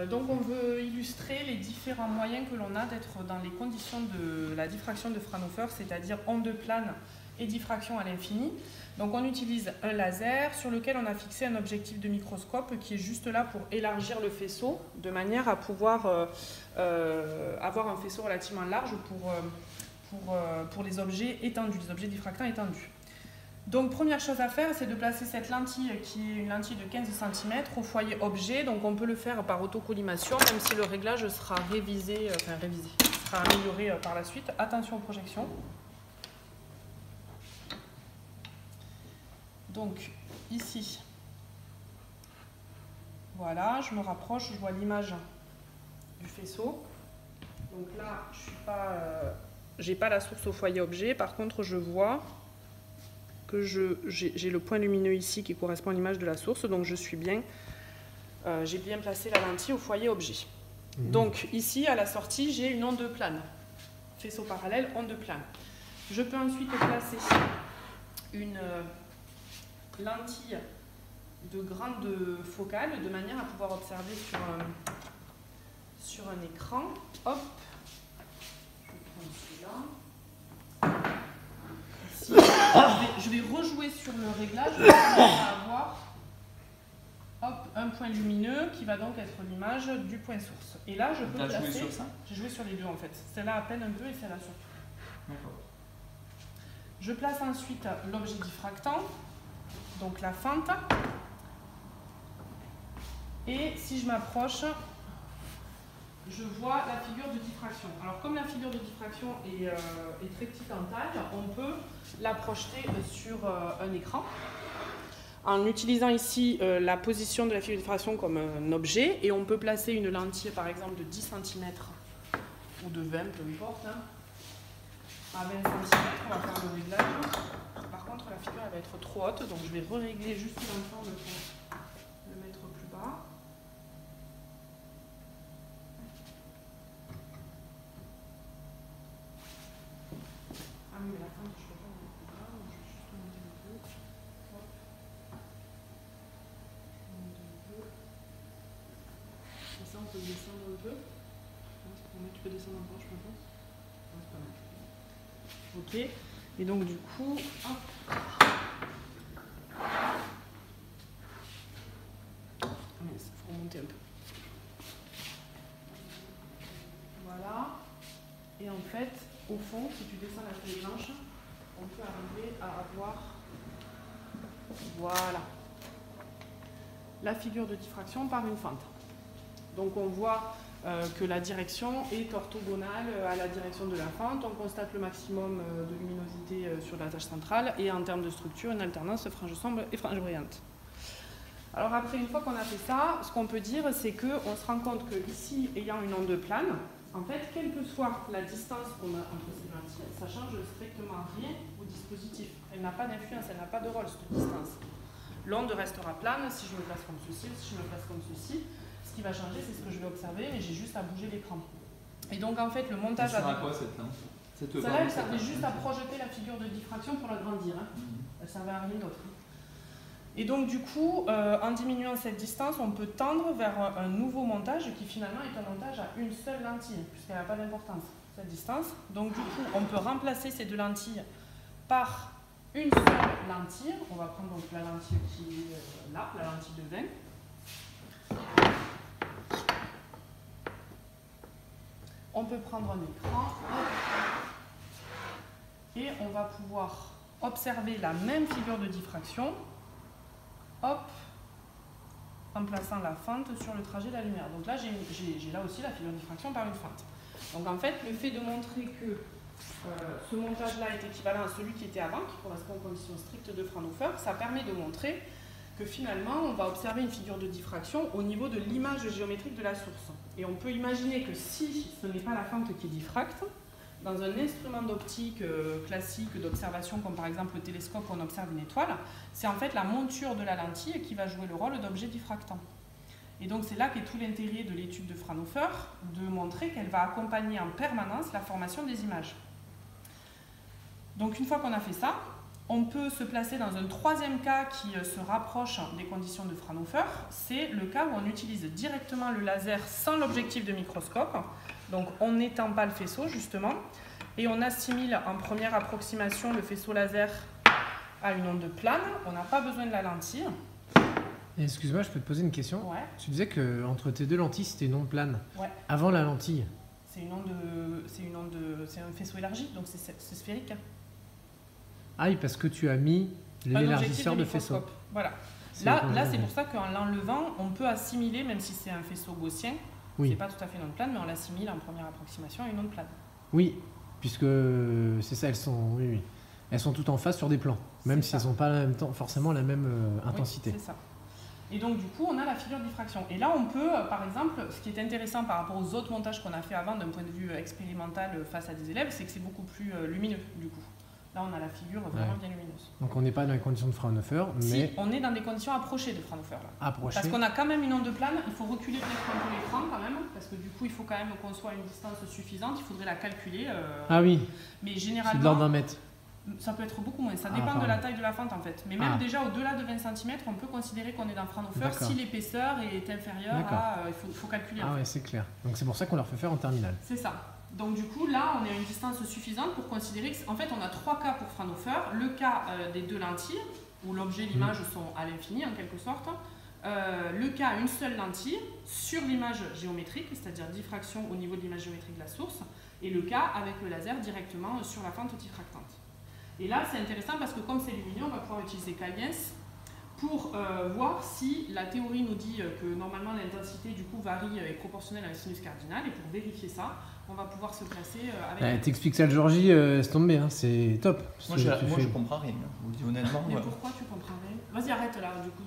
Donc on veut illustrer les différents moyens que l'on a d'être dans les conditions de la diffraction de Fraunhofer, c'est-à-dire onde plane et diffraction à l'infini. Donc on utilise un laser sur lequel on a fixé un objectif de microscope qui est juste là pour élargir le faisceau de manière à pouvoir avoir un faisceau relativement large pour les objets étendus, les objets diffractants étendus. Donc première chose à faire, c'est de placer cette lentille qui est une lentille de 15 cm au foyer objet. Donc on peut le faire par autocollimation, même si le réglage sera sera amélioré par la suite. Attention aux projections. Donc ici, voilà, je me rapproche, je vois l'image du faisceau. Donc là, je n'ai pas la source au foyer objet, par contre je vois que j'ai le point lumineux ici qui correspond à l'image de la source, donc j'ai bien placé la lentille au foyer objet. Donc ici, à la sortie, j'ai une onde plane, faisceau parallèle, onde plane. Je peux ensuite placer une lentille de grande focale, de manière à pouvoir observer sur un écran. Hop, je prends celui-là. Je vais rejouer sur le réglage, je vais avoir un point lumineux qui va donc être l'image du point source. Et là, je peux placer... Joué sur ça? J'ai joué sur les deux en fait. Celle-là à peine un peu et celle-là surtout. D'accord. Je place ensuite l'objet diffractant, donc la fente. Et si je m'approche, je vois la figure de diffraction. Alors comme la figure de diffraction est très petite en taille, on peut la projeter sur un écran en utilisant ici la position de la figure de diffraction comme un objet, et on peut placer une lentille par exemple de 10 cm ou de 20, peu importe, hein, à 20 cm, on va faire le réglage. Par contre la figure elle va être trop haute, donc je vais régler juste l'ensemble pour le mettre plus bas. Ah oui, mais la fente, je ne peux pas mettre plus bas, donc je vais juste monter un peu. Hop. Et ça, on peut le descendre un peu. Tu peux descendre un peu, je pense. C'est pas mal. Ok. Et donc, du coup, hop. Il faut remonter un peu. Voilà. Et en fait, au fond, si tu descends la feuille blanche, on peut arriver à avoir, voilà, la figure de diffraction par une fente. Donc on voit que la direction est orthogonale à la direction de la fente. On constate le maximum de luminosité sur la tâche centrale et en termes de structure, une alternance frange sombre et frange brillante. Alors après, une fois qu'on a fait ça, ce qu'on peut dire, c'est qu'on se rend compte que ici, ayant une onde plane, en fait, quelle que soit la distance qu'on a entre ces lentilles, ça change strictement rien au dispositif. Elle n'a pas d'influence, elle n'a pas de rôle, cette distance. L'onde restera plane si je me place comme ceci, si je me place comme ceci. Ce qui va changer, c'est ce que je vais observer, mais j'ai juste à bouger l'écran. Et donc, en fait, le montage... Ça sert à quoi, cette lampe? Celle-là, elle servait juste à projeter la figure de diffraction pour l'agrandir. Hein. Elle servait à rien d'autre. Et donc du coup, en diminuant cette distance, on peut tendre vers un nouveau montage qui finalement est un montage à une seule lentille, puisqu'elle n'a pas d'importance, cette distance. Donc du coup, on peut remplacer ces deux lentilles par une seule lentille. On va prendre donc la lentille qui est là, la lentille de 20. On peut prendre un écran et on va pouvoir observer la même figure de diffraction. Hop, en plaçant la fente sur le trajet de la lumière. Donc là, j'ai là aussi la figure de diffraction par une fente. Donc en fait, le fait de montrer que ce montage-là est équivalent à celui qui était avant, qui correspond aux conditions strictes de Fraunhofer, ça permet de montrer que finalement, on va observer une figure de diffraction au niveau de l'image géométrique de la source. Et on peut imaginer que si ce n'est pas la fente qui diffracte, dans un instrument d'optique classique d'observation, comme par exemple le télescope où on observe une étoile, c'est en fait la monture de la lentille qui va jouer le rôle d'objet diffractant. Et donc c'est là qu'est tout l'intérêt de l'étude de Fraunhofer, de montrer qu'elle va accompagner en permanence la formation des images. Donc une fois qu'on a fait ça, On peut se placer dans un troisième cas qui se rapproche des conditions de Fraunhofer. C'est le cas où on utilise directement le laser sans l'objectif de microscope. Donc on n'étend pas le faisceau justement. Et on assimile en première approximation le faisceau laser à une onde plane. On n'a pas besoin de la lentille. Excuse-moi, je peux te poser une question? Ouais. Tu disais qu'entre tes deux lentilles, c'était une onde plane. Ouais. Avant la lentille. C'est un faisceau élargi, donc c'est sphérique. Ah oui, parce que tu as mis l'élargisseur de faisceau. Voilà. Là c'est pour ça qu'en l'enlevant, on peut assimiler, même si c'est un faisceau gaussien, oui. C'est pas tout à fait une onde plane, mais on l'assimile en première approximation à une onde plane. Oui, puisque c'est ça, elles sont toutes en face sur des plans, même si elles n'ont pas en même temps, forcément la même intensité. Oui, c'est ça. Et donc du coup, on a la figure de diffraction. Et là, on peut, par exemple, ce qui est intéressant par rapport aux autres montages qu'on a fait avant d'un point de vue expérimental face à des élèves, c'est que c'est beaucoup plus lumineux du coup. Là, on a la figure vraiment bien lumineuse. Donc on n'est pas dans les conditions de Fraunhofer, mais... Si, on est dans des conditions approchées de Fraunhofer. Là. Approchées. Parce qu'on a quand même une onde plane, il faut reculer peut-être un peu l'écran quand même, parce que du coup, il faut quand même qu'on soit à une distance suffisante, il faudrait la calculer. Ah oui, mais généralement, c'est de l'ordre d'un mètre. Ça peut être beaucoup moins, ça dépend de la taille de la fente en fait. Mais même déjà au-delà de 20 cm, on peut considérer qu'on est dans Fraunhofer si l'épaisseur est inférieure à... Il faut calculer. Ah ouais, c'est clair. Donc c'est pour ça qu'on leur fait faire en terminale. C'est ça. Donc du coup, là, on est à une distance suffisante pour considérer qu'en fait, on a trois cas pour Fraunhofer. Le cas des deux lentilles, où l'objet et l'image sont à l'infini en quelque sorte. Le cas à une seule lentille sur l'image géométrique, c'est-à-dire diffraction au niveau de l'image géométrique de la source. Et le cas avec le laser directement sur la fente diffractante. Et là, c'est intéressant parce que comme c'est lumineux, on va pouvoir utiliser Caliens pour voir si la théorie nous dit que normalement l'intensité du coup varie et est proportionnelle à un sinus cardinal. Et pour vérifier ça, on va pouvoir se placer avec... T'expliques ça le jour J, c'est tombé, hein, c'est top. Moi je comprends rien, je vous le dis honnêtement. Mais pourquoi tu comprends rien? Vas-y, arrête là, du coup.